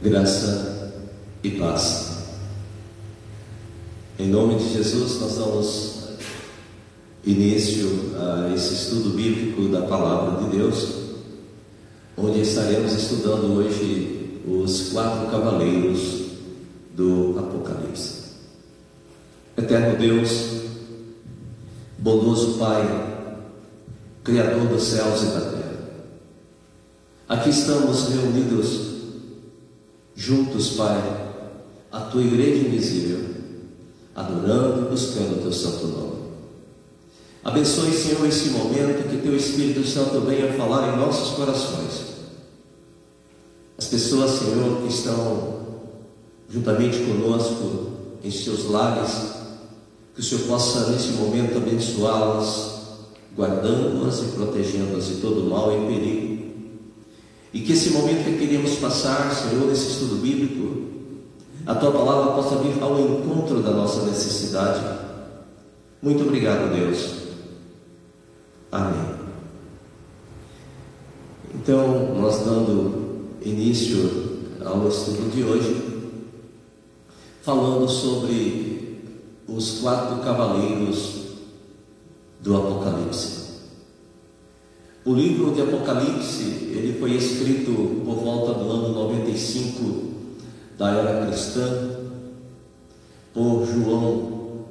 Graça e paz. Em nome de Jesus, nós damos início a esse estudo bíblico da Palavra de Deus, onde estaremos estudando hoje os 4 cavaleiros do Apocalipse. Eterno Deus, bondoso Pai, Criador dos céus e da terra, aqui estamos reunidos juntos, Pai, a Tua Igreja invisível, adorando e buscando o Teu santo nome. Abençoe, Senhor, esse momento, que Teu Espírito Santo venha falar em nossos corações. As pessoas, Senhor, que estão juntamente conosco em seus lares, que o Senhor possa nesse momento abençoá-las, guardando-as e protegendo-as de todo mal e perigo. E que esse momento que queríamos passar, Senhor, nesse estudo bíblico, a Tua Palavra possa vir ao encontro da nossa necessidade. Muito obrigado, Deus. Amém. Então, nós dando início ao estudo de hoje, falando sobre os 4 cavaleiros do Apocalipse. O livro de Apocalipse, ele foi escrito por volta do ano 95 da era cristã, por João.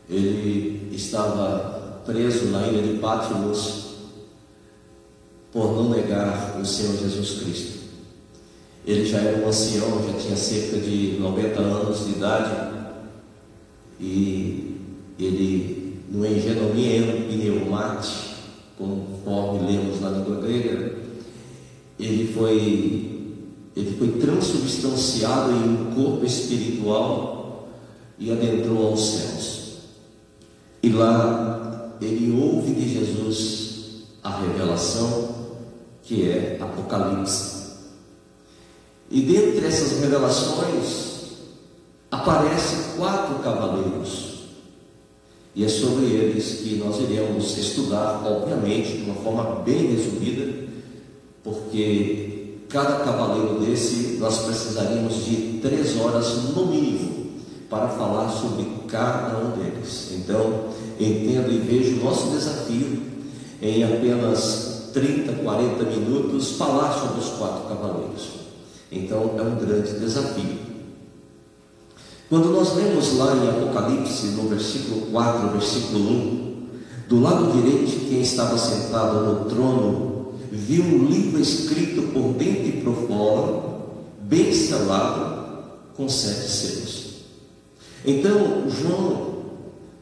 Ele estava preso na ilha de Patmos por não negar o Senhor Jesus Cristo. Ele já era um ancião, já tinha cerca de 90 anos de idade, e ele, no engenomien pneumati, conforme lemos na língua grega, ele foi transubstanciado em um corpo espiritual e adentrou aos céus. E lá ele ouve de Jesus a revelação, que é Apocalipse. E dentre essas revelações aparecem 4 cavaleiros. E é sobre eles que nós iremos estudar, obviamente, de uma forma bem resumida, porque cada cavaleiro desse nós precisaríamos de 3 horas no mínimo para falar sobre cada um deles. Então, entendo e vejo o nosso desafio em apenas 30, 40 minutos falar sobre os 4 cavaleiros. Então, é um grande desafio. Quando nós lemos lá em Apocalipse, no versículo 4, versículo 1, do lado direito de quem estava sentado no trono, viu um livro escrito por dentro e por fora, bem selado, com 7 selos. Então, João,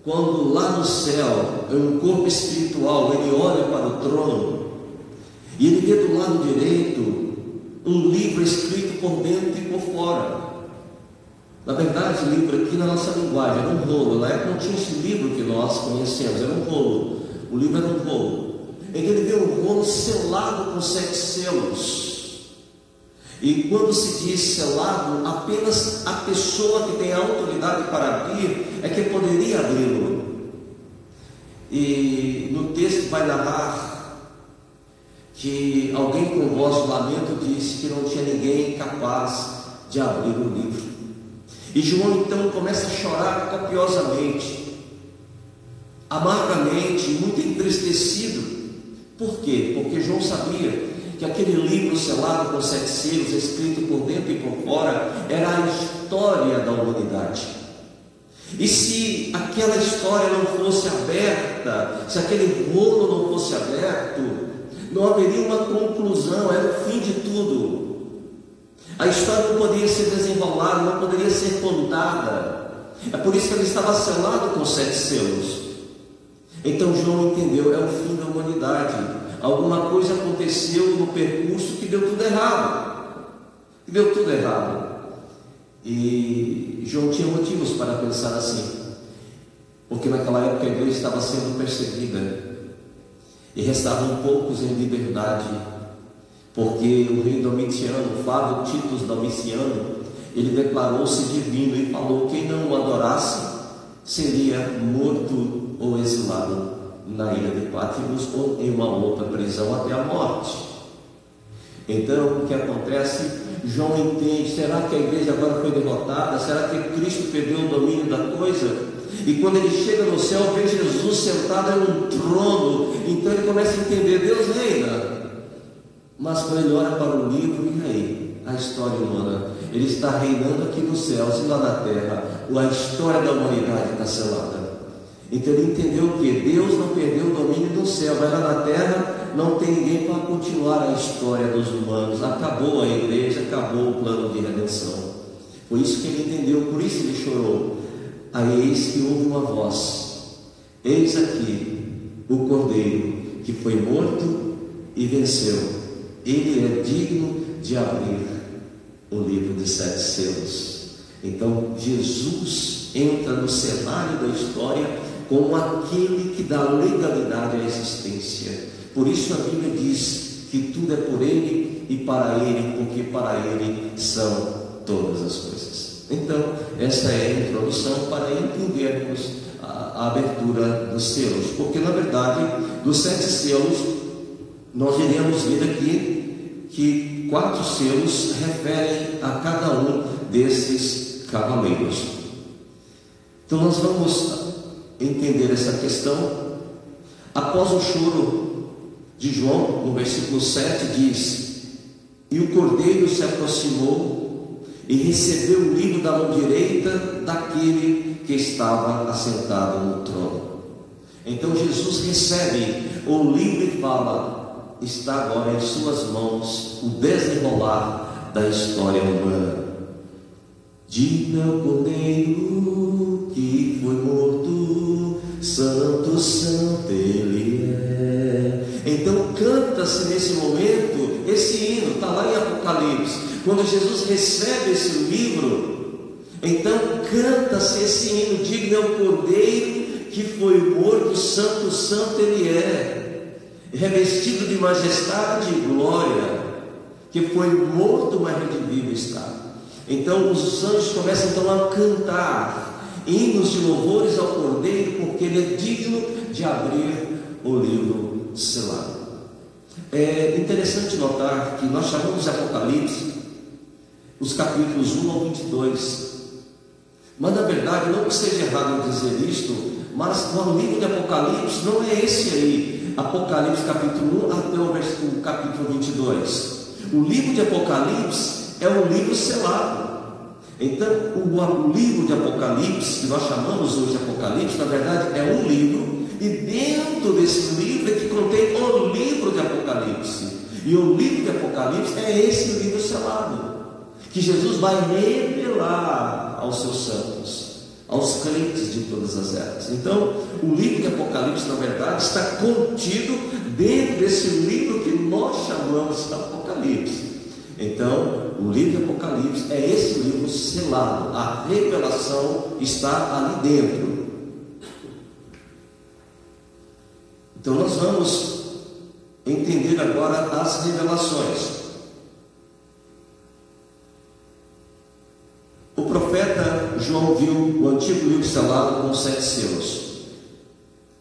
quando lá no céu, em um corpo espiritual, ele olha para o trono, e ele vê do lado direito um livro escrito por dentro e por fora. Na verdade, o livro aqui na nossa linguagem era um rolo. Na época não tinha esse livro que nós conhecemos, era um rolo. O livro era um rolo. Em que ele vê um rolo selado com 7 selos. E quando se diz selado, apenas a pessoa que tem a autoridade para abrir é que poderia abri-lo. E no texto vai narrar que alguém com voz de lamento disse que não tinha ninguém capaz de abrir o livro. E João então começa a chorar copiosamente, amargamente, muito entristecido. Por quê? Porque João sabia que aquele livro selado com 7 selos, escrito por dentro e por fora, era a história da humanidade. E se aquela história não fosse aberta, se aquele rolo não fosse aberto, não haveria uma conclusão, era o fim de tudo. A história não poderia ser desenrolada, não poderia ser contada. É por isso que ele estava selado com 7 selos. Então João entendeu, é o fim da humanidade. Alguma coisa aconteceu no percurso que deu tudo errado. E João tinha motivos para pensar assim, porque naquela época a igreja estava sendo perseguida e restavam poucos em liberdade, porque o rei Domiciano, Flávio Titus Domiciano, ele declarou-se divino e falou: quem não o adorasse seria morto ou exilado na ilha de Patmos ou em uma outra prisão até a morte. Então, o que acontece? João entende, será que a igreja agora foi derrotada? Será que Cristo perdeu o domínio da coisa? E quando ele chega no céu, vê Jesus sentado em um trono. Então ele começa a entender, Deus reina. Mas quando ele olha para o livro, e aí? A história humana, ele está reinando aqui nos céus e lá na terra. A história da humanidade está selada. Então ele entendeu que Deus não perdeu o domínio do céu, mas lá na terra não tem ninguém para continuar a história dos humanos. Acabou a igreja, acabou o plano de redenção. Foi isso que ele entendeu, por isso ele chorou. Aí eis que houve uma voz: eis aqui o Cordeiro que foi morto e venceu. Ele é digno de abrir o livro de 7 selos. Então Jesus entra no cenário da história como aquele que dá legalidade à existência. Por isso a Bíblia diz que tudo é por Ele e para Ele, porque para Ele são todas as coisas. Então, essa é a introdução para entendermos a abertura dos selos, porque na verdade, dos 7 selos, nós iremos ver aqui que 4 selos referem a cada um desses cavaleiros. Então nós vamos entender essa questão. Após o choro de João, no versículo 7 diz: e o Cordeiro se aproximou e recebeu o livro da mão direita daquele que estava assentado no trono. Então Jesus recebe o livro e fala: está agora em suas mãos o desenrolar da história humana. Digno é o Cordeiro que foi morto, santo, santo ele é. Então canta-se nesse momento esse hino, está lá em Apocalipse. Quando Jesus recebe esse livro, então canta-se esse hino: digno é o Cordeiro que foi morto, santo, santo ele é, revestido de majestade e glória, que foi morto, mas redivivo está. Então os anjos começam então a cantar hinos de louvores ao Cordeiro, porque ele é digno de abrir o livro selado. É interessante notar que nós chamamos de Apocalipse os capítulos 1 ao 22, mas na verdade, não que seja errado dizer isto, mas o livro de Apocalipse não é esse aí, Apocalipse capítulo 1 até o capítulo 22. O livro de Apocalipse é um livro selado. Então o livro de Apocalipse, que nós chamamos hoje de Apocalipse, na verdade é um livro, e dentro desse livro é que contém o livro de Apocalipse. E o livro de Apocalipse é esse livro selado, que Jesus vai revelar aos seus santos, aos crentes de todas as eras. Então o livro de Apocalipse, na verdade, está contido dentro desse livro que nós chamamos de Apocalipse. Então o livro de Apocalipse é esse livro selado, a revelação está ali dentro. Então nós vamos entender agora as revelações. O profeta João viu o antigo livro selado com 7 selos.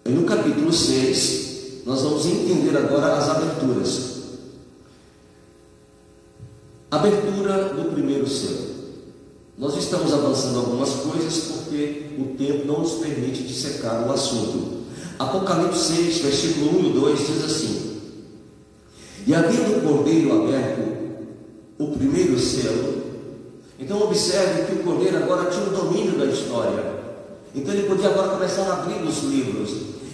E no capítulo 6 nós vamos entender agora as aberturas. Abertura do primeiro selo. Nós estamos avançando algumas coisas porque o tempo não nos permite dissecar o assunto. Apocalipse 6, versículo 1 e 2 diz assim: e havendo o Cordeiro aberto o primeiro selo. Então observe que o Cordeiro agora tinha o domínio da história. Então ele podia agora começar a abrir os livros.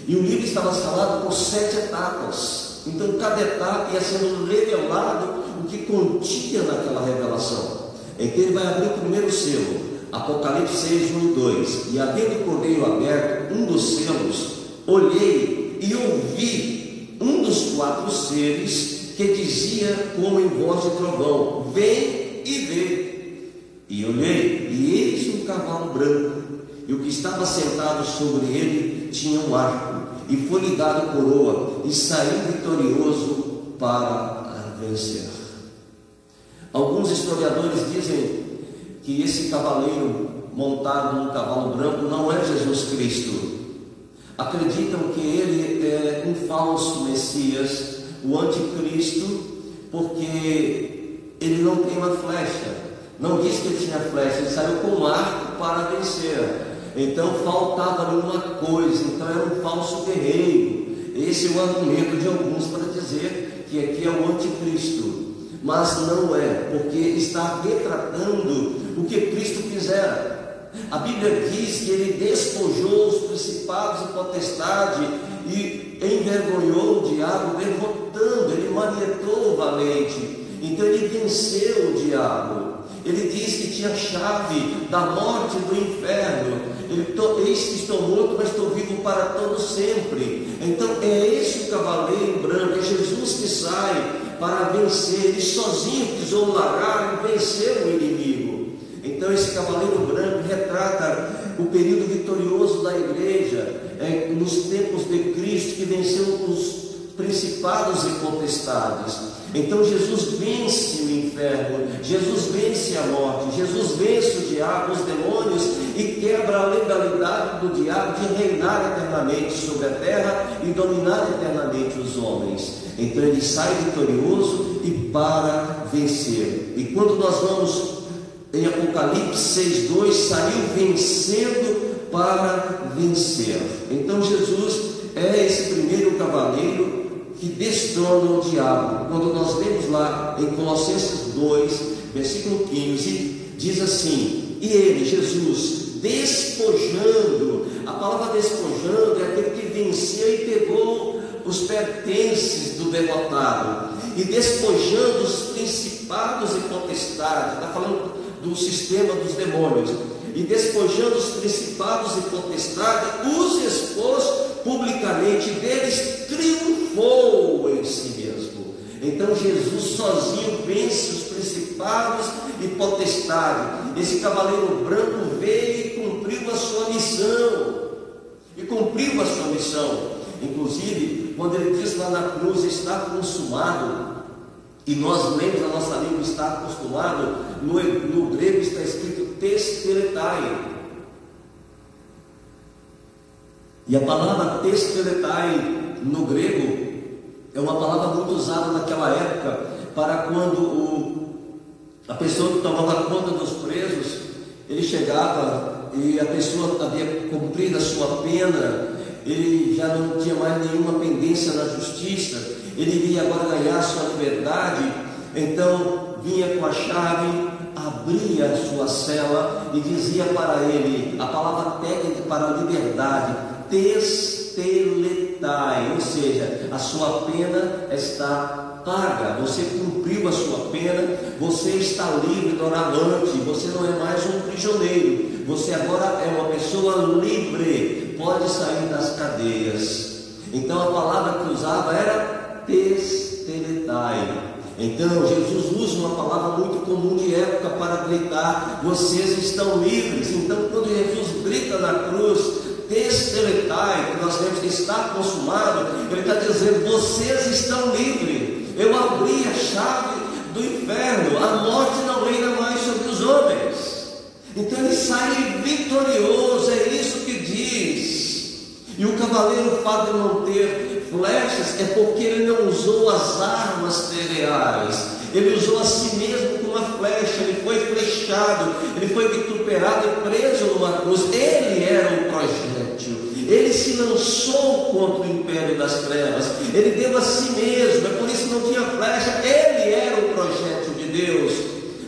E o livro estava selado por 7 etapas. Então cada etapa ia sendo revelado o que continha naquela revelação. Então ele vai abrir o primeiro selo, Apocalipse 6, 1 e 2. E havendo o Cordeiro aberto um dos selos, olhei e ouvi um dos 4 seres que dizia como em voz de trovão: vem e vê. E olhei, e eis um cavalo branco, e o que estava sentado sobre ele tinha um arco, e foi-lhe dado coroa, e saiu vitorioso para vencer. Alguns historiadores dizem que esse cavaleiro montado num cavalo branco não é Jesus Cristo. Acreditam que ele é um falso Messias, o anticristo, porque ele não tem uma flecha. Não disse que ele tinha flecha, ele saiu com um arco para vencer. Então faltava ali uma coisa, então era um falso guerreiro. Esse é o argumento de alguns para dizer que aqui é o anticristo. Mas não é, porque está retratando o que Cristo fizera. A Bíblia diz que ele despojou os principados e potestade e envergonhou o diabo, derrotando, ele manietou o valente. Então ele venceu o diabo. Ele diz que tinha chave da morte e do inferno. Eis que estou morto, mas estou vivo para todo sempre. Então é esse o cavaleiro branco, é Jesus que sai para vencer. Ele sozinho pisou o lagar e venceu o inimigo. Então esse cavaleiro branco retrata o período vitorioso da igreja, nos tempos de Cristo, que venceu os principados e potestades. Então Jesus vence o inferno, Jesus vence a morte, Jesus vence o diabo, os demônios, e quebra a legalidade do diabo de reinar eternamente sobre a terra e dominar eternamente os homens. Então ele sai vitorioso e para vencer. E quando nós vamos em Apocalipse 6:2, saiu vencendo para vencer. Então Jesus é esse primeiro cavaleiro que destrona o diabo. Quando nós lemos lá em Colossenses 2, versículo 15, diz assim: e ele, Jesus, despojando, a palavra despojando é aquele que venceu e pegou os pertences do derrotado, e despojando os principados e potestades, está falando do sistema dos demônios, e despojando os principados e potestades, os expôs publicamente, deles triunfou em si mesmo. Então Jesus sozinho vence os principados e potestades. Esse cavaleiro branco veio e cumpriu a sua missão. Inclusive, quando ele diz lá na cruz, está consumado, e nós lemos a nossa língua, está acostumado, no grego está escrito testeletai. E a palavra testeletai no grego é uma palavra muito usada naquela época para quando a pessoa que tomava conta dos presos, ele chegava e a pessoa havia cumprido a sua pena, ele já não tinha mais nenhuma pendência na justiça, ele iria agora ganhar a sua liberdade. Então vinha com a chave, abria a sua cela e dizia para ele a palavra técnica para a liberdade: testeletai, ou seja, a sua pena está paga, você cumpriu a sua pena, você está livre doravante, você não é mais um prisioneiro, você agora é uma pessoa livre, pode sair das cadeias. Então a palavra que usava era testeletai. Então Jesus usa uma palavra muito comum de época para gritar: vocês estão livres. Então quando Jesus grita na cruz testeletai, que nós temos que estar consumado, ele está dizendo: vocês estão livres, eu abri a chave do inferno, a morte não reina mais sobre os homens. Então ele sai vitorioso, é isso que diz. E o cavaleiro, o fato de não ter flechas é porque ele não usou as armas terreais, ele usou a si mesmo com uma flecha, ele foi flechado, ele foi vituperado e preso numa cruz. Ele era o projétil, ele se lançou contra o império das trevas, ele deu a si mesmo, é por isso que não tinha flecha, ele era o projétil de Deus,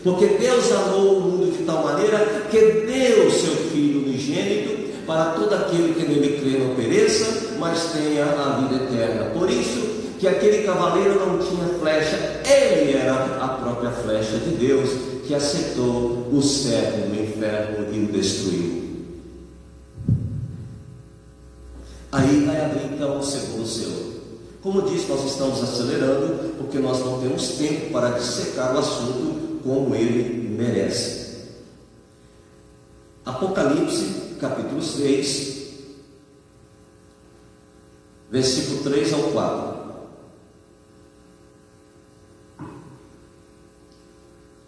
porque Deus amou o mundo de tal maneira que deu o seu Filho unigênito, para todo aquele que nele crê não pereça, mas tenha a vida eterna. Por isso que aquele cavaleiro não tinha flecha, ele era a própria flecha de Deus, que acertou o cego no inferno e o destruiu. Aí vai abrir então o segundo selo. Como disse, nós estamos acelerando, porque nós não temos tempo para dissecar o assunto como ele merece. Apocalipse capítulo 6, versículo 3 ao 4.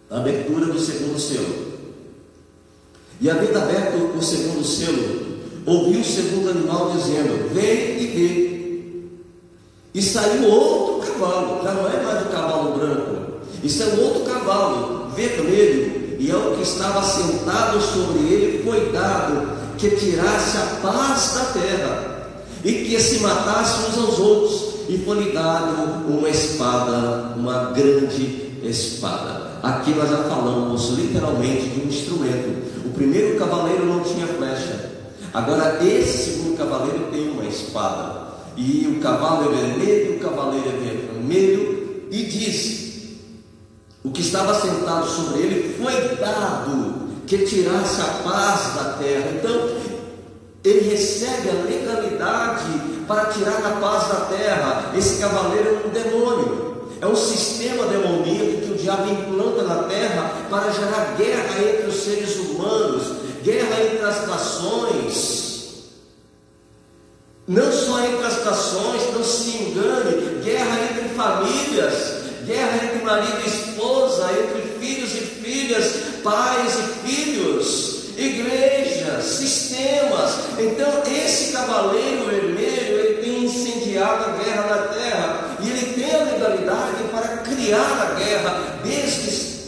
A abertura do segundo selo. E havendo aberto o segundo selo, ouvi o segundo animal dizendo: vem e vê. E saiu outro cavalo, já não é mais o cavalo branco. Isso é um outro cavalo, vermelho, e ao que estava sentado sobre ele foi dado que tirasse a paz da terra, e que se matasse uns aos outros, e foi-lhe dado uma espada, uma grande espada. Aqui nós já falamos literalmente de um instrumento. O primeiro cavaleiro não tinha flecha, agora esse segundo cavaleiro tem uma espada, e o cavalo é vermelho, o cavaleiro é vermelho, e diz: o que estava sentado sobre ele foi dado que tirasse a paz da terra. Então ele recebe a legalidade para tirar a paz da terra. Esse cavaleiro é um demônio, é um sistema demoníaco que o diabo implanta na terra para gerar guerra entre os seres humanos, guerra entre as nações. Não só entre as nações, não se engane, guerra entre famílias, guerra entre marido e esposa, entre filhos e filhas, pais e filhos, igrejas, sistemas. Então esse cavaleiro vermelho, ele tem incendiado a guerra na terra, e ele tem a legalidade para criar a guerra, desde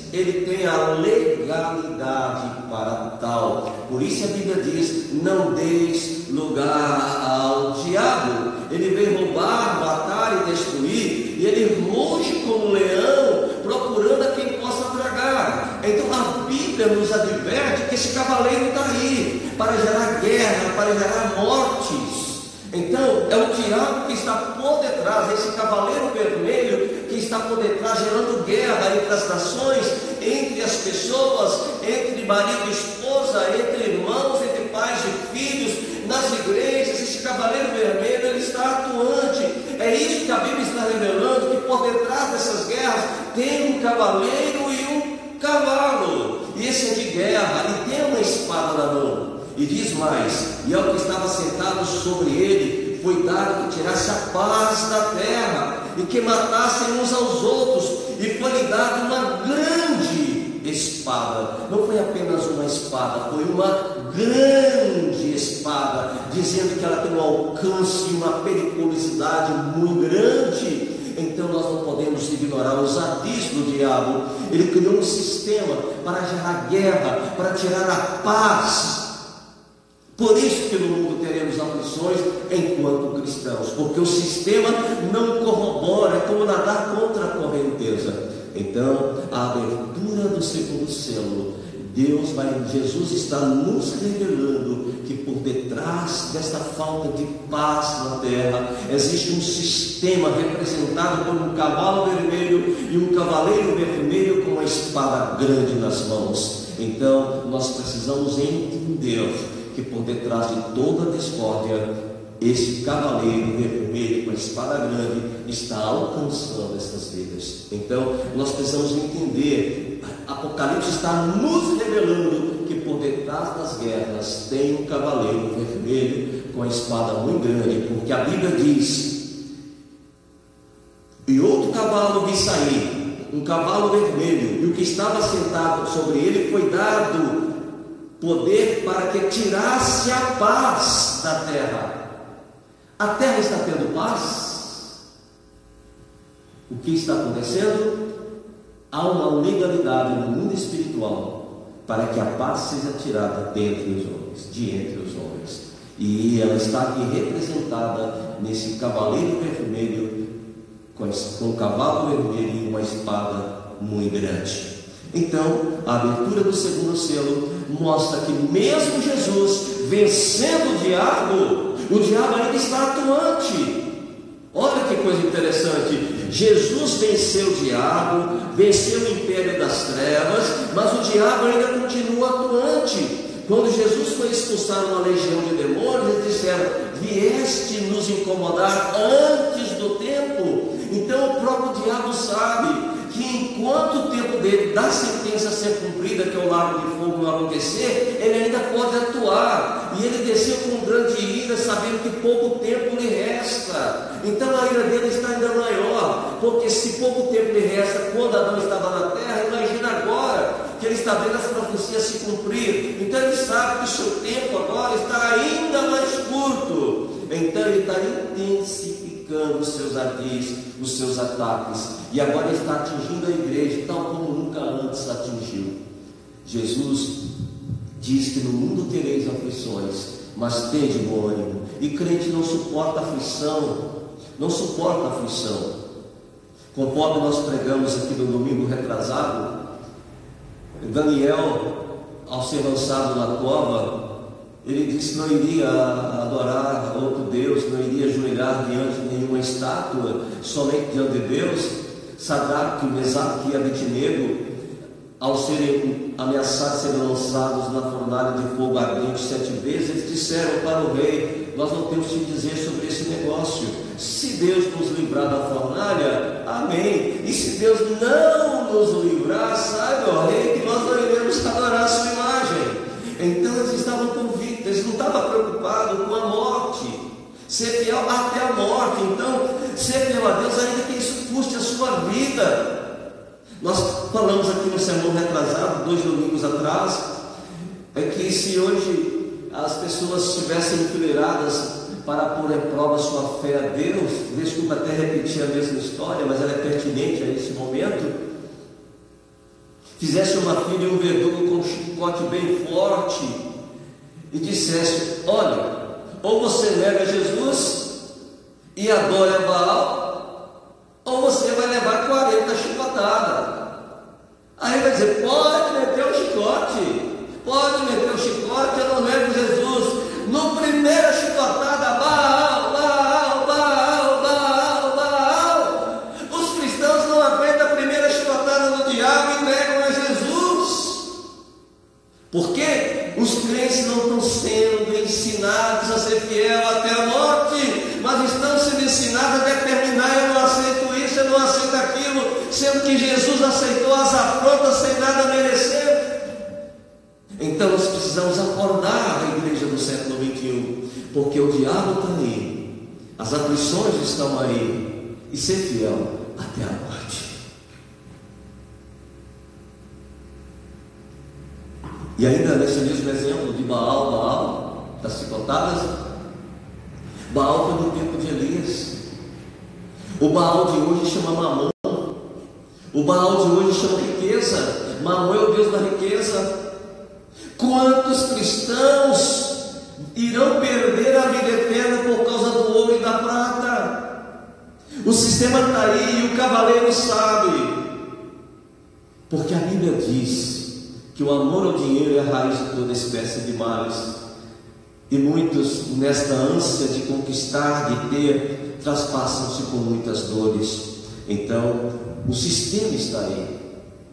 que ele tem a legalidade para tal. Por isso a Bíblia diz: não deis lugar ao diabo. Ele vem roubar, matar e destruir, e ele ruge como um leão, procurando a quem possa tragar. Então a Bíblia nos adverte que esse cavaleiro está aí para gerar guerra, para gerar mortes. Então é o diabo que está por detrás, esse cavaleiro vermelho que está por detrás, gerando guerra entre as nações, entre as pessoas, entre marido e esposa, entre irmãos, entre pais e filhos, nas igrejas. Esse cavaleiro vermelho, ele está atuante. É isso que a Bíblia está revelando, que por detrás dessas guerras tem um cavaleiro e um cavalo, e esse é de guerra, e tem uma espada na mão. E diz mais: e ao que estava sentado sobre ele foi dado que tirasse a paz da terra, e que matassem uns aos outros, e foi-lhe dado uma grande espada. Não foi apenas uma espada, foi uma grande espada, dizendo que ela tem um alcance e uma periculosidade muito grande. Então nós não podemos ignorar os ardis do diabo. Ele criou um sistema para gerar guerra, para tirar a paz. Por isso que no mundo teremos aflições enquanto cristãos, porque o sistema não corrobora, é como nadar contra a correnteza. Então, a abertura do segundo selo, Jesus está nos revelando que por detrás desta falta de paz na terra, existe um sistema representado por um cavalo vermelho e um cavaleiro vermelho com uma espada grande nas mãos. Então, nós precisamos entender que por detrás de toda a discórdia, esse cavaleiro vermelho com a espada grande está alcançando essas vidas. Então nós precisamos entender, Apocalipse está nos revelando que por detrás das guerras tem um cavaleiro vermelho com a espada muito grande, porque a Bíblia diz: e outro cavalo vi sair, um cavalo vermelho, e o que estava sentado sobre ele foi dado poder para que tirasse a paz da terra. A terra está tendo paz? O que está acontecendo? Há uma legalidade no mundo espiritual para que a paz seja tirada de entre os homens. E ela está aqui representada nesse cavaleiro vermelho, com um cavalo vermelho e uma espada muito grande. Então, a abertura do segundo selo mostra que mesmo Jesus vencendo o diabo ainda está atuante. Olha que coisa interessante. Jesus venceu o diabo, venceu o império das trevas, mas o diabo ainda continua atuante. Quando Jesus foi expulsar uma legião de demônios, eles disseram: vieste nos incomodar antes do tempo. Então o próprio diabo sabe que enquanto o tempo dele da sentença ser cumprida, que é o lago de fogo, não acontecer, ele ainda pode atuar. E ele desceu com grande ira, sabendo que pouco tempo lhe resta. Então a ira dele está ainda maior, porque se pouco tempo lhe resta quando Adão estava na terra, imagina agora que ele está vendo as profecias se cumprir. Então ele sabe que o seu tempo agora está ainda mais curto. Então ele está intensificando os seus ardis nos seus ataques, e agora está atingindo a igreja tal como nunca antes atingiu. Jesus diz que no mundo tereis aflições, mas tende bom ânimo. E crente não suporta aflição, não suporta aflição. Conforme nós pregamos aqui no domingo retrasado, Daniel, ao ser lançado na cova, ele disse que não iria adorar outro Deus, não iria ajoelhar diante de nenhuma estátua, somente diante de Deus. Sadraque, Mesaque e Abednego, ao serem ameaçados de serem lançados na fornalha de fogo ardente 7 vezes, eles disseram para o rei: nós não temos que dizer sobre esse negócio. Se Deus nos livrar da fornalha, amém. E se Deus não nos livrar, saiba, ó rei, que nós não iremos adorar a sua imagem. Então eles estavam convictos, eles não estavam preocupados com a morte, ser fiel até a morte. Então, ser fiel a Deus, ainda que isso custe a sua vida. Nós falamos aqui no sermão retrasado, 2 domingos atrás, é que se hoje as pessoas estivessem enfileiradas para pôr em prova sua fé a Deus, desculpa até repetir a mesma história, mas ela é pertinente a esse momento, fizesse uma filha e um verdugo com um chicote bem forte e dissesse: olha, ou você nega Jesus e adora a Baal, ou você vai levar 40 chicotadas. Aí vai dizer: pode meter o chicote, pode meter o chicote, eu não nego Jesus. No primeira chicotada, Baal, Baal, Baal, Baal, Baal. Os cristãos não aguentam a primeira chicotada do diabo e negam a Jesus. Porque os crentes não estão sendo ensinados a ser fiel até a morte, mas estão sendo ensinados a determinar: eu não aceito isso, eu não aceito aquilo, sendo que Jesus aceitou as afrontas sem nada merecer. Então nós precisamos acordar a igreja do século 21, porque o diabo está aí, as aflições estão aí, e ser fiel até a morte. E ainda nesse mesmo exemplo de Baal, das chicotadas, Baal foi no tempo de Elias. O Baal de hoje chama Mamon. O Baal de hoje chama riqueza. Mamon é o Deus da riqueza. Quantos cristãos irão perder a vida eterna por causa do ouro e da prata? O sistema está aí e o cavaleiro sabe. Porque a Bíblia diz que o amor ao dinheiro é a raiz de toda espécie de males. E muitos, nesta ânsia de conquistar, de ter, traspassam-se por muitas dores. Então, o sistema está aí.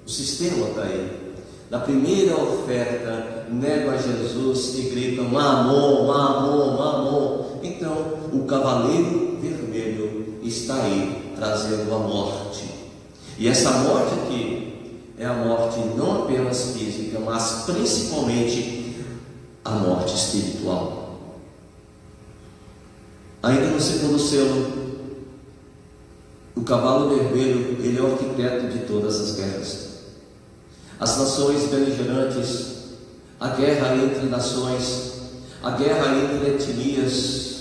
O sistema está aí. Na primeira oferta, negam a Jesus e gritam: Mamon, Mamon, Mamon. Então, o cavaleiro vermelho está aí, trazendo a morte. E essa morte aqui é a morte não apenas física, mas principalmente a morte espiritual. Ainda no segundo selo, o cavalo vermelho, ele é o arquiteto de todas as guerras. As nações beligerantes, a guerra entre nações, a guerra entre etnias,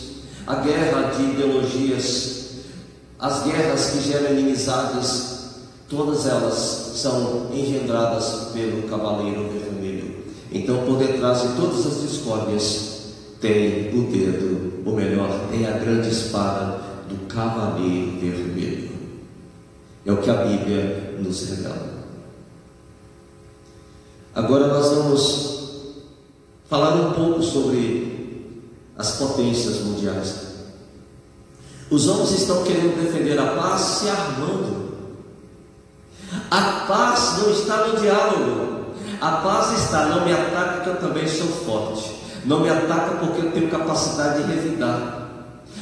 a guerra de ideologias, as guerras que geram inimizades, todas elas são engendradas pelo cavaleiro vermelho. Então, por detrás de todas as discórdias, tem o dedo, ou melhor, tem a grande espada do cavaleiro vermelho. É o que a Bíblia nos revela. Agora nós vamos falar um pouco sobre as potências mundiais. Os homens estão querendo defender a paz se armando. A paz não está no diálogo. A paz está: não me ataca que eu também sou forte. Não me ataca porque eu tenho capacidade de revidar.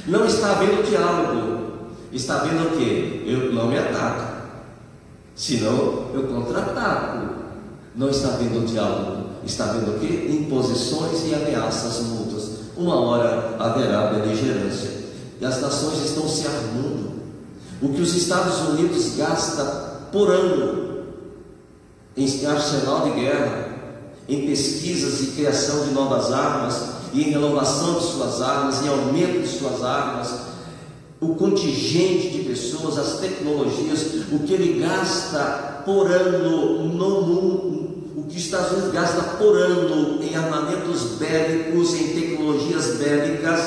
Não está havendo diálogo. Está havendo o quê? Eu não me ataco, senão eu contra-ataco. Não está havendo diálogo. Está havendo o quê? Imposições e ameaças mútuas. Uma hora haverá beligerância. E as nações estão se armando. O que os Estados Unidos gastam por ano em arsenal de guerra, em pesquisas e criação de novas armas, e em renovação de suas armas, em aumento de suas armas, o contingente de pessoas, as tecnologias, o que ele gasta por ano no mundo, o que os Estados Unidos gasta por ano em armamentos bélicos, em tecnologias bélicas,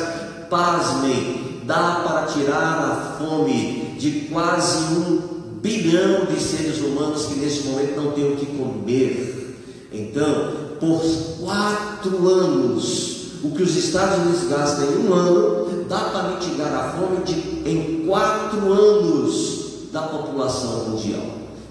pasmem, dá para tirar a fome de quase 1 bilhão de seres humanos que nesse momento não têm o que comer. Então, por 4 anos, o que os Estados Unidos gastam em 1 ano, dá para mitigar a fome em 4 anos da população mundial.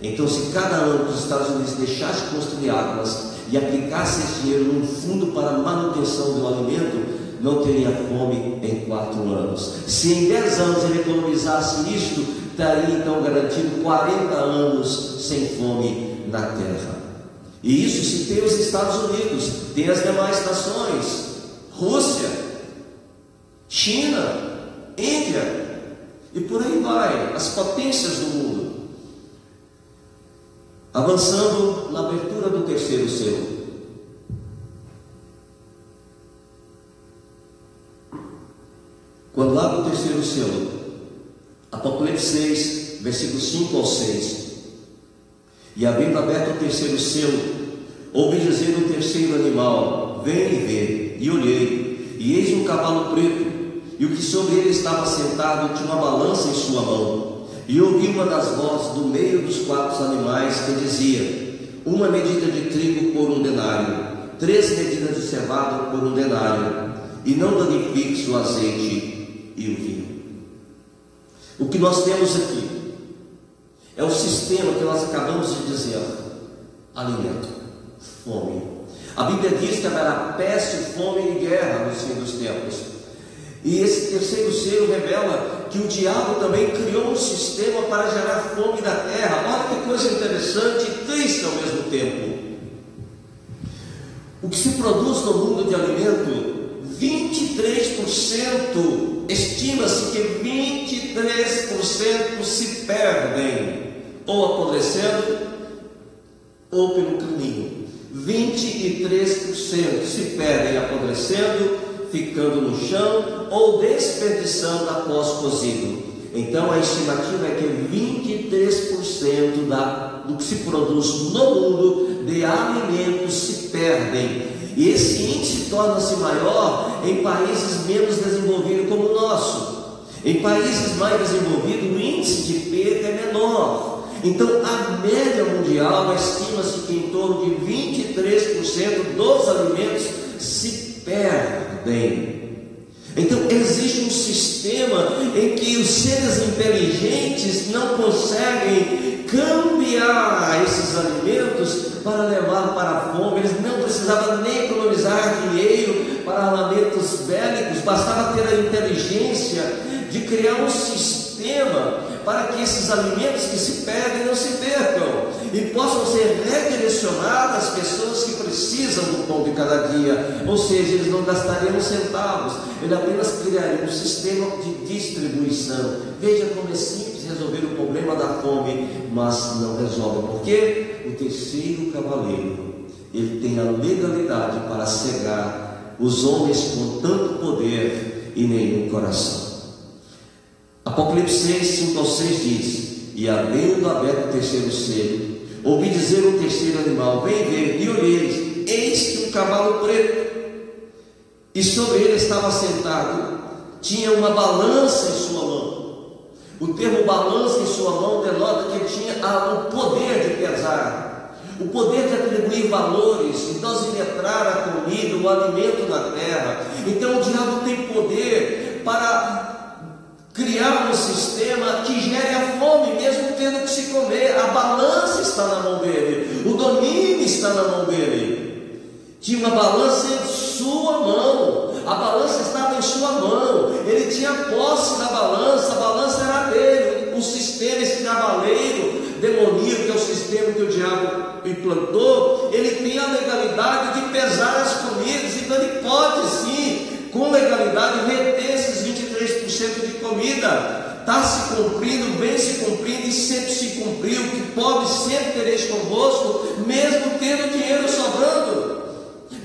Então, se cada ano os Estados Unidos deixasse de construir armas e aplicasse esse dinheiro num fundo para manutenção do alimento, não teria fome em 4 anos. Se em 10 anos ele economizasse isto, estaria então garantido 40 anos sem fome na terra. E isso se tem os Estados Unidos, tem as demais nações, Rússia, China, Índia, e por aí vai, as potências do mundo. Avançando na abertura do terceiro selo. Quando abre o terceiro selo, Apocalipse 6, versículos 5 ao 6. E havendo aberto o terceiro selo, ouvi dizer do terceiro animal: vem e vê. E olhei, e eis um cavalo preto, e o que sobre ele estava sentado tinha uma balança em sua mão. E ouvi uma das vozes do meio dos 4 animais que dizia: 1 medida de trigo por 1 denário, 3 medidas de cevada por 1 denário, e não danifiques o azeite e o vinho. O que nós temos aqui é o sistema que nós acabamos de dizer: alimento, fome. A Bíblia diz que haverá peste, fome e guerra no fim dos tempos. E esse terceiro selo revela que o diabo também criou um sistema para gerar fome na terra. Olha que coisa interessante e triste ao mesmo tempo. O que se produz no mundo de alimento, 23%, estima-se que 23% se perdem, ou apodrecendo, ou pelo caminho. 23% se perdem apodrecendo, ficando no chão, ou desperdiçando após cozido. Então a estimativa é que 23% do que se produz no mundo de alimentos se perdem. E esse índice torna-se maior em países menos desenvolvidos como o nosso. Em países mais desenvolvidos, o índice de perda é menor. Então, a média mundial estima-se que em torno de 23% dos alimentos se perdem. Então, existe um sistema em que os seres inteligentes não conseguem cambiar esses alimentos para levar para a fome. Eles não precisavam nem economizar dinheiro para armamentos bélicos, bastava ter a inteligência de criar um sistema para que esses alimentos que se perdem não se percam e possam ser redirecionados às pessoas que precisam do pão de cada dia. Ou seja, eles não gastariam centavos, eles apenas criariam um sistema de distribuição. Veja como é simples resolver o problema da fome, mas não resolve. Por quê? O terceiro cavaleiro, ele tem a legalidade para cegar os homens com tanto poder e nenhum coração. Apocalipse 6, 5 ao 6 diz: e havendo aberto o terceiro selo, ouvi dizer o terceiro animal: vem ver. E olhei, eis que um cavalo preto, e sobre ele estava sentado, tinha uma balança em sua mão. O termo balança em sua mão denota que ele tinha o poder de pesar, o poder de atribuir valores, de dosimetrar a comida, o alimento na terra. Então o diabo tem poder para criar um sistema que gere a fome, mesmo tendo que se comer. A balança está na mão dele, o domínio está na mão dele. Tinha uma balança em sua mão, a balança estava em sua mão, ele tinha posse da balança, a balança era dele. O sistema, esse cavaleiro demoníaco, que é o sistema que o diabo implantou, ele tem a legalidade de pesar as comidas. Então ele pode sim, com legalidade, reter esses 23% de comida. Está se cumprindo, vem se cumprindo e sempre se cumpriu, que pode sempre tereis convosco, mesmo tendo dinheiro sobrando,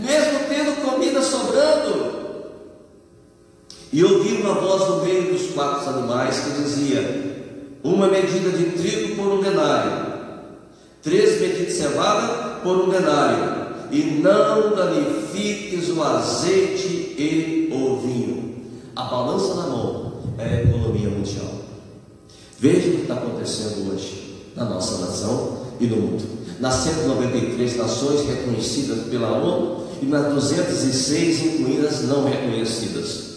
mesmo tendo comida sobrando. E ouvi uma voz no meio dos 4 animais que dizia: uma medida de trigo por 1 denário, 3 medidas de cevada por 1 denário, e não danifiques o azeite e o vinho. A balança na mão é a economia mundial. Veja o que está acontecendo hoje na nossa nação e no mundo. Nas 193 nações reconhecidas pela ONU e nas 206 incluídas não reconhecidas.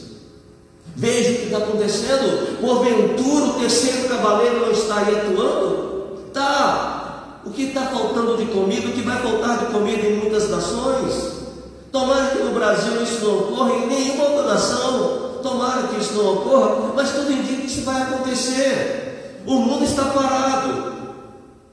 Veja o que está acontecendo. Porventura o terceiro cavaleiro não está aí atuando? Está. O que está faltando de comida, o que vai faltar de comida em muitas nações? Tomara que no Brasil isso não ocorra, em nenhuma outra nação. Tomara que isso não ocorra, mas tudo indica que isso vai acontecer. O mundo está parado.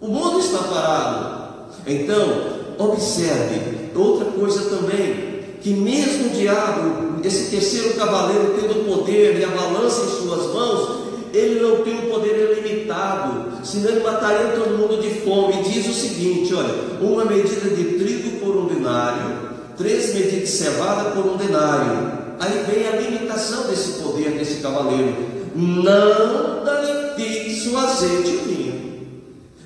O mundo está parado. Então, observe outra coisa também, que mesmo o diabo, esse terceiro cavaleiro tendo o poder e a balança em suas mãos, ele não tem um poder ilimitado, senão ele mataria todo mundo de fome. Diz o seguinte: olha, uma medida de trigo por 1 denário, 3 medidas de cevada por 1 denário. Aí vem a limitação desse poder desse cavaleiro: não danifique o azeite e o vinho.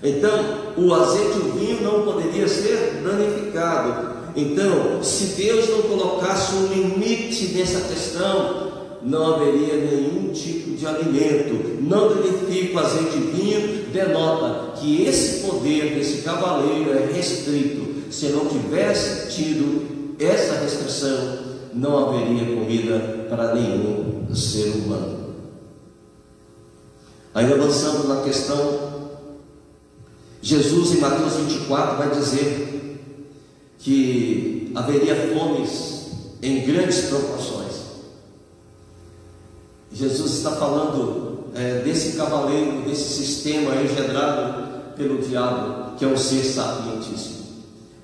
Então, o azeite e o vinho não poderia ser danificado. Então, se Deus não colocasse um limite nessa questão, não haveria nenhum tipo de alimento. Não danifica o azeite e vinho, denota que esse poder desse cavaleiro é restrito. Se não tivesse tido essa restrição, não haveria comida para nenhum ser humano. Ainda avançando na questão, Jesus em Mateus 24 vai dizer que haveria fomes em grandes proporções. Jesus está falando desse cavaleiro, desse sistema engendrado pelo diabo, que é um ser sapientíssimo.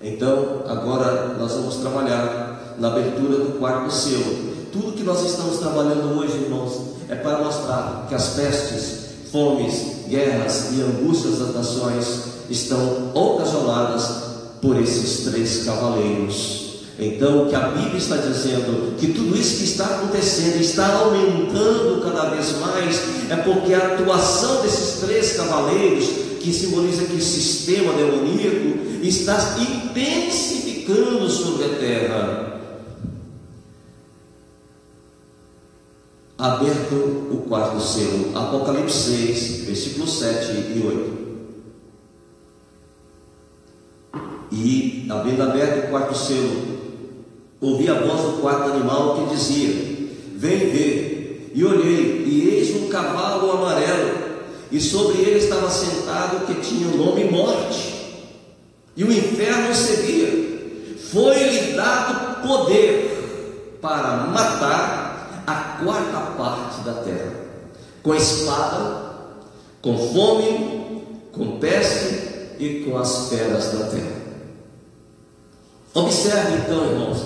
Então, agora nós vamos trabalhar na abertura do 4º selo. Tudo que nós estamos trabalhando hoje, irmãos, é para mostrar que as pestes, fomes, guerras e angústias das nações estão ocasionadas por esses 3 cavaleiros. Então, o que a Bíblia está dizendo, que tudo isso que está acontecendo, está aumentando cada vez mais, é porque a atuação desses 3 cavaleiros, que simboliza aqui o sistema demoníaco, está intensificando sobre a terra. Aberto o 4º selo, Apocalipse 6, versículos 7 e 8. E, havendo aberto o 4º selo, ouvi a voz do 4º animal que dizia: vem ver. E olhei, e eis um cavalo amarelo, e sobre ele estava sentado que tinha o nome Morte, e o inferno o seguia. Foi-lhe dado poder para matar a 4ª parte da terra, com espada, com fome, com peste e com as feras da terra. Observe então, irmãos,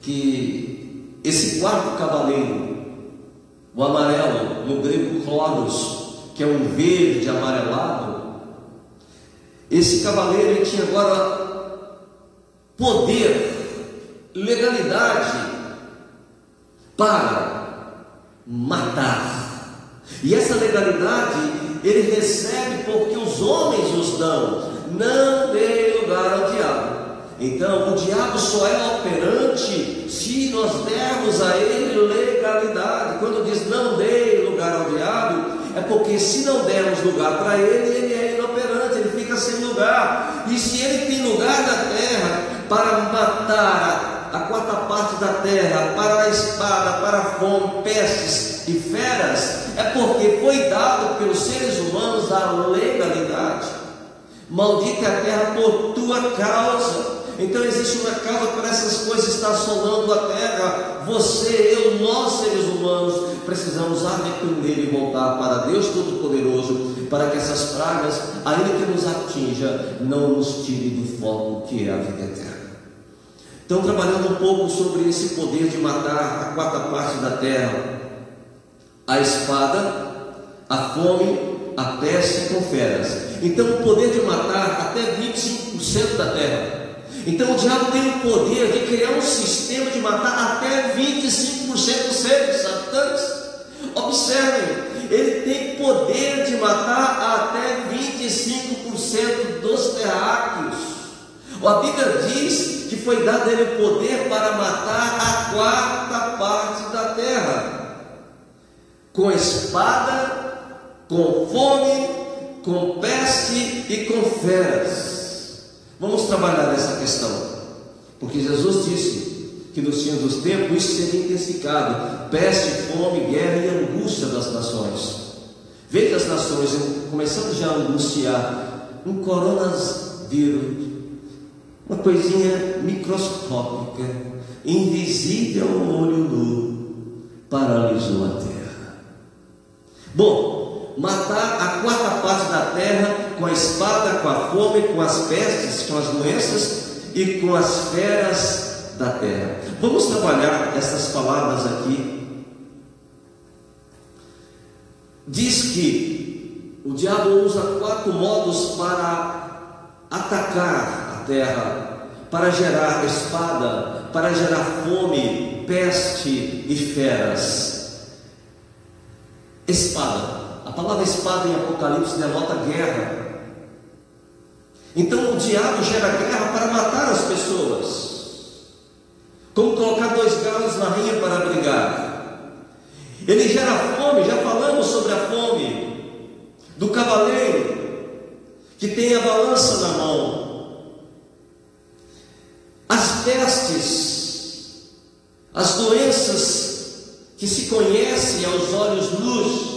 que esse 4º cavaleiro, o amarelo, no grego chloros, que é um verde amarelado, esse cavaleiro ele tinha agora poder, legalidade para matar. E essa legalidade ele recebe porque os homens os dão. Não dê lugar ao diabo. Então, o diabo só é operante se nós dermos a ele legalidade. Quando diz não dê lugar ao diabo, é porque se não dermos lugar para ele, ele é inoperante, ele fica sem lugar. E se ele tem lugar na terra para matar a 4ª parte da terra, para a espada, para a fome, pestes e feras, é porque foi dado pelos seres humanos a legalidade. Maldita é a terra por tua causa. Então existe uma causa para essas coisas estar assolando a terra. Você, eu, nós seres humanos precisamos arrepender e voltar para Deus Todo-Poderoso, para que essas pragas, ainda que nos atinja, não nos tire do foco que é a vida eterna. Então, trabalhando um pouco sobre esse poder de matar a 4ª parte da terra: a espada, a fome, a peste com feras. Então, o poder de matar até 25% da terra. Então o diabo tem o poder de criar um sistema de matar até 25% dos seres habitantes. Observem, ele tem poder de matar até 25% dos terráqueos. A Bíblia diz que foi dado a ele o poder para matar a quarta parte da terra, com espada, com fome, com peste e com feras. Vamos trabalhar nessa questão, porque Jesus disse que nos fins dos tempos isso seria intensificado: peste, fome, guerra e angústia das nações. Veja as nações começando já a angustiar. Um coronavírus, uma coisinha microscópica, invisível ao olho nu, paralisou a terra. Bom, matar a quarta parte da terra com a espada, com a fome, com as pestes, com as doenças e com as feras da terra. Vamos trabalhar essas palavras aqui. Diz que o diabo usa 4 modos para atacar a terra, para gerar espada, para gerar fome, peste e feras. Espada. A palavra espada em Apocalipse denota guerra. Então o diabo gera guerra para matar as pessoas. Como colocar 2 galos na rinha para brigar. Ele gera fome, já falamos sobre a fome do cavaleiro que tem a balança na mão. As pestes, as doenças que se conhecem aos olhos nus.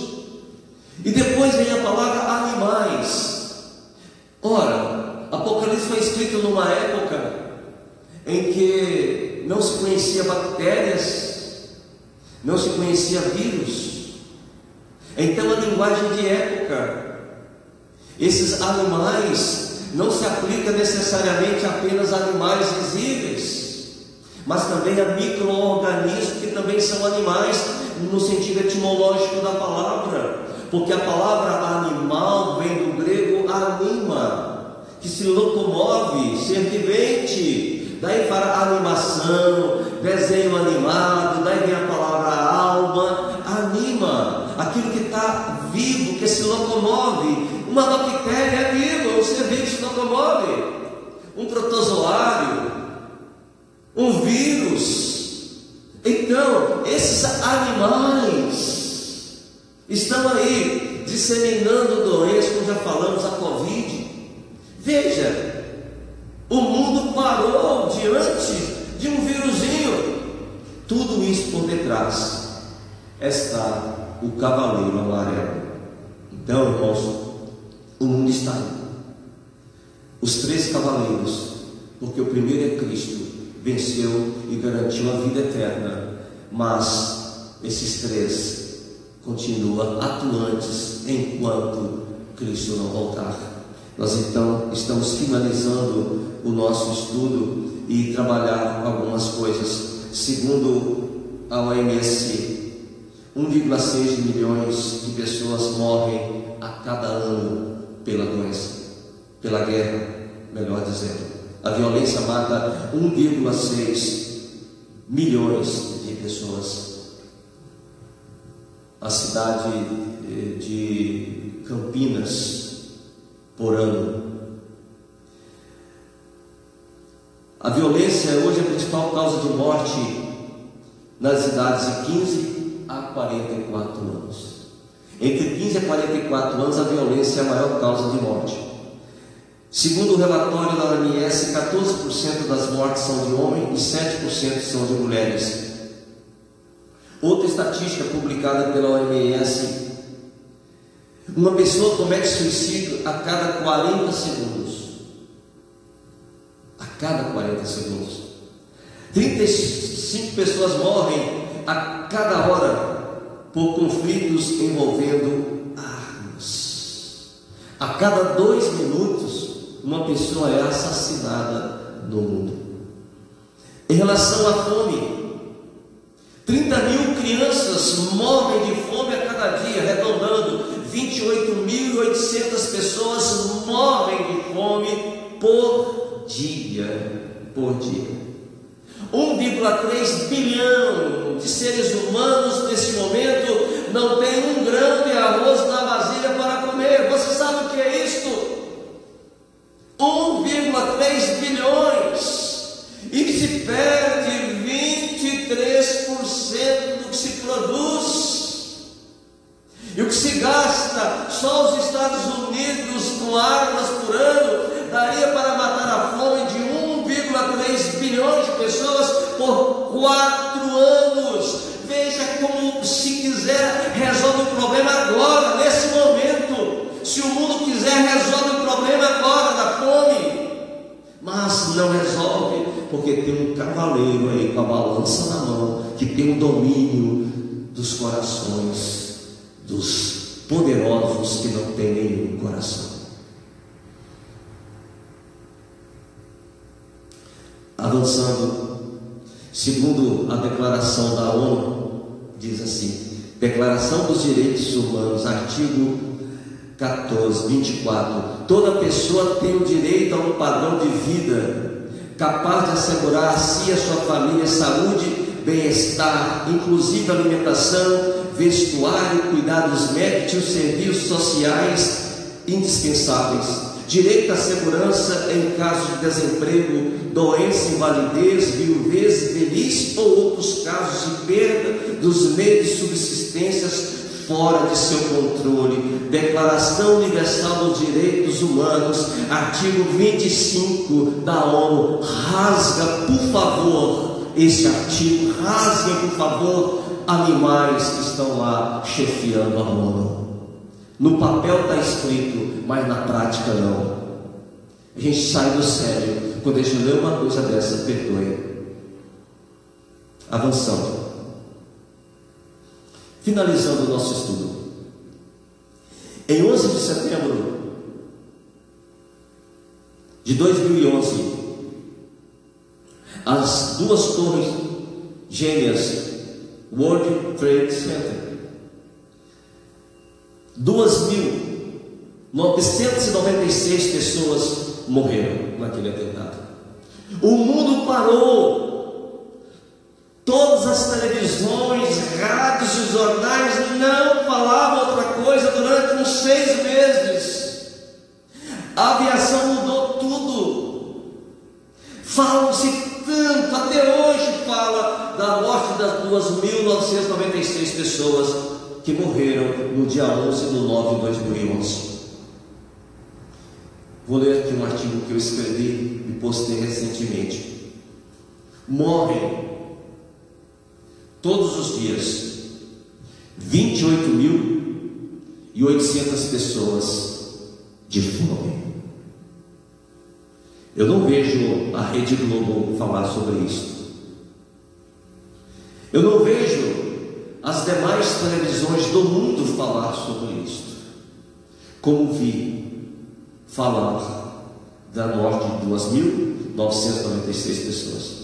E depois vem a palavra animais. Ora, Apocalipse foi escrito numa época em que não se conhecia bactérias, não se conhecia vírus. Então a linguagem de época, esses animais não se aplica necessariamente apenas a animais visíveis, mas também a micro-organismos que também são animais no sentido etimológico da palavra. Porque a palavra animal vem do grego anima, que se locomove, ser vivente. Daí para animação, desenho animado, daí vem a palavra alma, anima, aquilo que está vivo, que se locomove. Uma bactéria é viva, um ser vivo se locomove. Um protozoário, um vírus. Então, esses animais estão aí disseminando doenças, como já falamos, a Covid. Veja, o mundo parou diante de um vírusinho. Tudo isso por detrás está o cavaleiro amarelo. Então, irmãos, o mundo está aí. Os 3 cavaleiros, porque o primeiro é Cristo, venceu e garantiu a vida eterna. Mas esses 3 continua atuantes enquanto Cristo não voltar. Nós então estamos finalizando o nosso estudo e trabalhar algumas coisas. Segundo a OMS, 1,6 milhões de pessoas morrem a cada ano pela doença, pela guerra, melhor dizendo. A violência mata 1,6 milhões de pessoas. A cidade de Campinas por ano. A violência é hoje a principal causa de morte nas idades de 15 a 44 anos. Entre 15 a 44 anos a violência é a maior causa de morte. Segundo o relatório da OMS, 14% das mortes são de homens e 7% são de mulheres. Outra estatística publicada pela OMS: uma pessoa comete suicídio a cada 40 segundos. A cada 40 segundos. 35 pessoas morrem a cada hora por conflitos envolvendo armas. A cada 2 minutos, uma pessoa é assassinada no mundo. Em relação à fome, 30 mil crianças morrem de fome a cada dia, arredondando, 28.800 pessoas morrem de fome por dia. por dia. 1,3 bilhão de seres humanos nesse momento não tem um grão de arroz na vasilha para comer. Você sabe o que é isto? 1,3 bilhões, e se perde 23% do que se produz. E o que se gasta só os Estados Unidos com armas por ano daria para matar a fome de 1,3 bilhões de pessoas por 4 anos. Veja como, se quiser, resolve o problema agora, nesse momento. Se o mundo quiser, resolve o problema agora da fome. Mas não resolve, porque tem um cavaleiro aí com a balança na mão, que tem o domínio dos corações dos poderosos que não têm nenhum coração. Avançando, segundo a declaração da ONU, diz assim: Declaração dos Direitos Humanos, artigo 14, 24: toda pessoa tem o direito a um padrão de vida capaz de assegurar a si e a sua família saúde, bem-estar, inclusive alimentação, vestuário, cuidados médicos e os serviços sociais indispensáveis, direito à segurança em caso de desemprego, doença, invalidez, viuvez, velhice ou outros casos de perda dos meios de subsistência fora de seu controle. Declaração Universal dos Direitos Humanos, artigo 25 da ONU. Rasga, por favor, esse artigo, rasga, por favor, animais que estão lá chefiando a ONU. No papel está escrito, mas na prática não. A gente sai do sério quando a gente lê uma coisa dessa. Perdoe. Avançando, finalizando o nosso estudo. Em 11 de setembro de 2011, as duas torres gêmeas World Trade Center, 2.996 pessoas morreram naquele atentado. O mundo parou. Todas as televisões, rádios e jornais não falavam outra coisa durante uns 6 meses. A aviação mudou tudo. Falam-se tanto, até hoje fala da morte das 2.996 pessoas que morreram no dia 11 de 9 de 2011. Vou ler aqui um artigo que eu escrevi e postei recentemente. Morrem todos os dias 28.800 pessoas de fome. Eu não vejo a Rede Globo falar sobre isso. Eu não vejo as demais televisões do mundo falar sobre isso. Como vi falar da morte de 2.996 pessoas.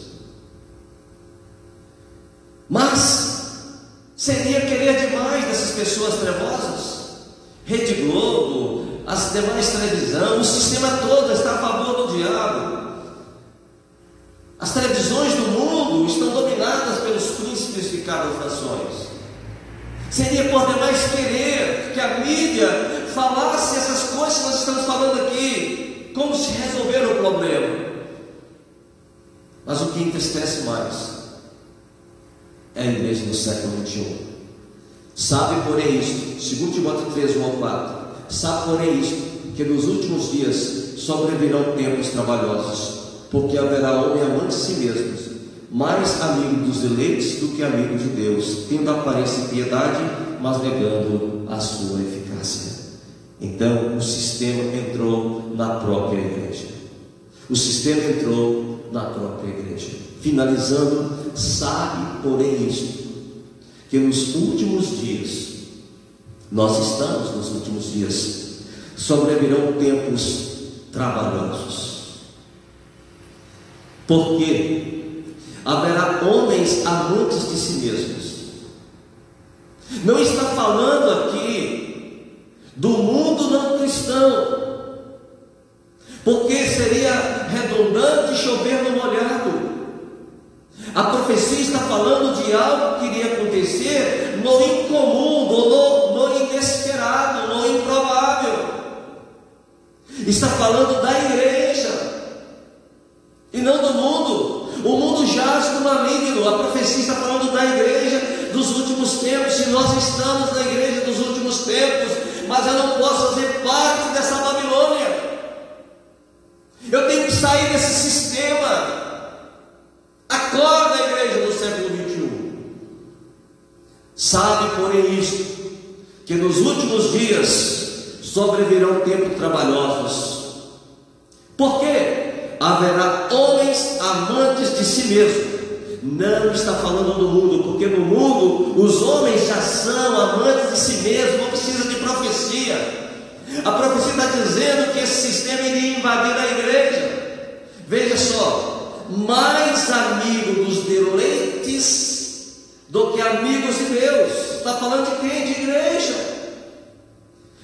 Mas seria querer demais dessas pessoas trevosas. Rede Globo, as demais televisões, o sistema todo está a favor do diabo. As televisões do mundo estão dominadas pelos príncipes de cada nações. Seria por demais querer que a mídia falasse essas coisas que nós estamos falando aqui, como se resolver o problema. Mas o que entristece mais é a igreja do século XXI. Sabe, porém, isto, segundo Timóteo 3, 1 ao 4, sabe, porém, isto, que nos últimos dias sobrevirão tempos trabalhosos, porque haverá homem amante de si mesmos, mais amigo dos eleitos do que amigo de Deus, tendo aparência de piedade, mas negando a sua eficácia. Então, o sistema entrou na própria igreja. O sistema entrou na própria igreja. Finalizando, sabe, porém, isto, que nos últimos dias, nós estamos nos últimos dias, sobrevirão tempos trabalhosos. Porque haverá homens amantes de si mesmos. Não está falando aqui do mundo não cristão, porque seria redundante chover no molhado. A profecia está falando de algo que iria acontecer no incomum, no inesperado, no improvável. Está falando da igreja e não do mundo. O mundo jaz no maligno. A profecia está falando da igreja dos últimos tempos. Se nós estamos na igreja dos últimos tempos, mas eu não posso fazer parte dessa Babilônia. Eu tenho que sair desse sistema. Acorda, igreja do século 21. Sabe, porém, isto, que nos últimos dias sobrevirão tempos trabalhosos. Por quê? Haverá homens amantes de si mesmo. Não está falando do mundo, porque no mundo os homens já são amantes de si mesmo, não precisa de profecia. A profecia está dizendo que esse sistema iria invadir a igreja. Veja só, mais amigo dos deleites do que amigos de Deus. Está falando de quem? De igreja.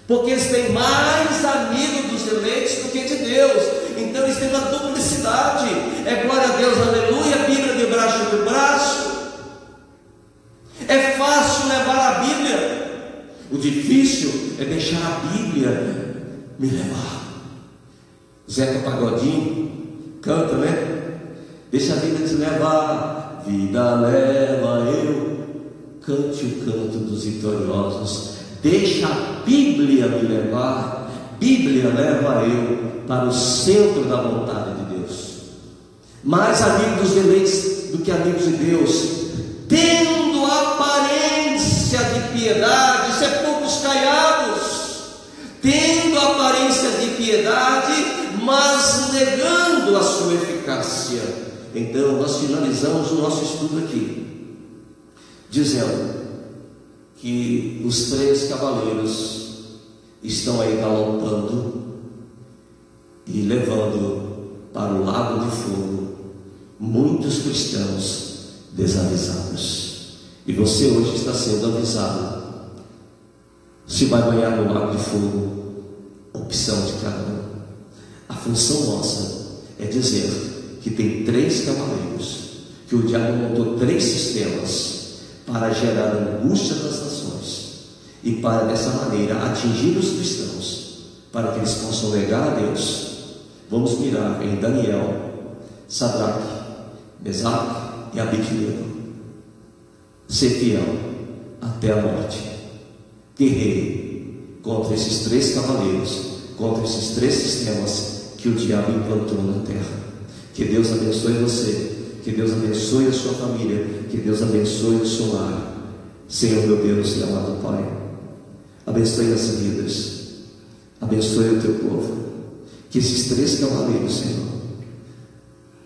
Porque eles têm mais amigos dos eleitos do que de Deus. Então eles têm uma duplicidade. É glória a Deus, aleluia, Bíblia de braço de braço. É fácil levar a Bíblia. O difícil é deixar a Bíblia me levar. Zeca Pagodinho canta, né? Deixa a vida te levar, vida leva eu, cante o canto dos vitoriosos. Deixa a Bíblia me levar, Bíblia leva eu para o centro da vontade de Deus. Mais amigos dos eleitos do que amigos de Deus, tendo aparência de piedade, sepulcros caiados, tendo aparência de piedade, mas negando a sua eficácia. Então nós finalizamos o nosso estudo aqui, dizendo que os 3 cavaleiros estão aí galopando e levando para o lago de fogo muitos cristãos desavisados. E você hoje está sendo avisado se vai banhar no lago de fogo. Opção de cada um. A função nossa é dizer que tem 3 cavaleiros, que o diabo montou 3 sistemas para gerar angústia das nações e para dessa maneira atingir os cristãos, para que eles possam negar a Deus. Vamos mirar em Daniel, Sadraque, Mesaque e Abednego. Ser fiel até a morte, guerreiro contra esses 3 cavaleiros, contra esses 3 sistemas que o diabo implantou na terra. Que Deus abençoe você, que Deus abençoe a sua família, que Deus abençoe o seu lar. Senhor meu Deus e amado Pai, abençoe as vidas, abençoe o teu povo, que esses 3 cavaleiros, Senhor,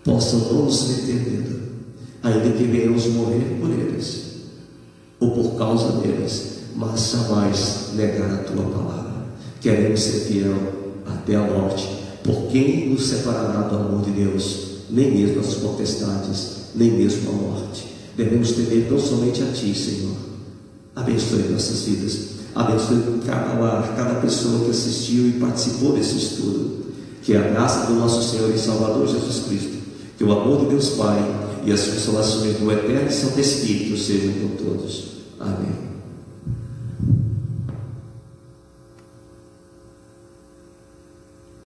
possam não nos meter medo, ainda que venhamos morrer por eles ou por causa deles, mas jamais negar a tua palavra. Queremos ser fiel até a morte. Por quem nos separará do amor de Deus? Nem mesmo as potestades, nem mesmo a morte. Devemos temer tão somente a Ti, Senhor. Abençoe nossas vidas, abençoe cada lar, cada pessoa que assistiu e participou desse estudo. Que a graça do nosso Senhor e Salvador Jesus Cristo, que o amor de Deus Pai e as consolações do Eterno e Santo Espírito sejam com todos. Amém.